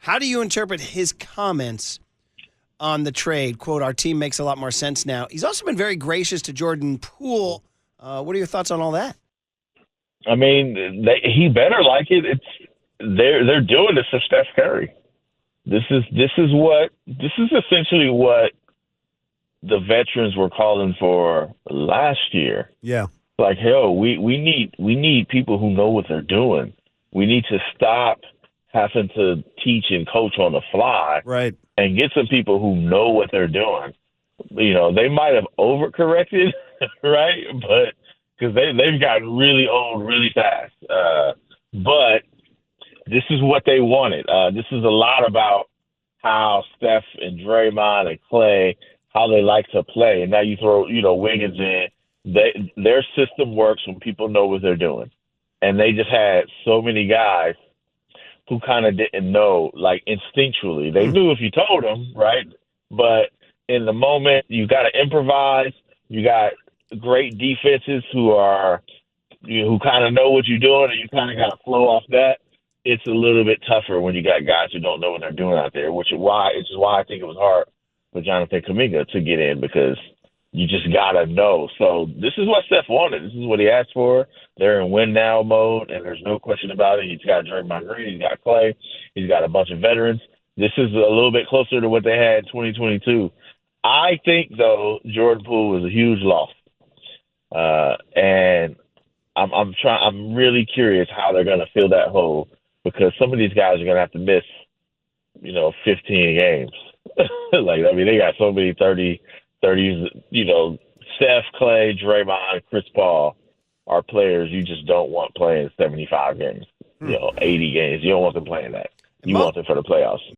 How do you interpret his comments on the trade? Quote, our team makes a lot more sense now. He's also been very gracious to Jordan Poole. What are your thoughts on all that? I mean, he better like it. They're doing this for Steph Curry. This is essentially what the veterans were calling for last year. Yeah. Like, hell, we need people who know what they're doing. We need to stop having to teach and coach on the fly, Right. and get some people who know what they're doing. You know, they might have overcorrected, right? But because they've gotten really old really fast. But this is what they wanted. This is a lot about how Steph and Draymond and Clay, how they like to play. And now you throw, Wiggins in. Their system works when people know what they're doing. And they just had so many guys who kind of didn't know, like instinctually. They knew if you told them, right? But in the moment, you got to improvise. You got great defenses who kind of know what you're doing, and you kind of got to flow off that. It's a little bit tougher when you got guys who don't know what they're doing out there, which is why I think it was hard for Jonathan Kuminga to get in, because you just got to know. So this is what Steph wanted. This is what he asked for. They're in win-now mode, and there's no question about it. He's got Draymond Green. He's got Clay. He's got a bunch of veterans. This is a little bit closer to what they had in 2022. I think, though, Jordan Poole was a huge loss. And I'm really curious how they're going to fill that hole, because some of these guys are going to have to miss, 15 games. They got so many 30s, Steph, Clay, Draymond, Chris Paul are players you just don't want playing 75 games, 80 games. You don't want them playing that. You want them for the playoffs.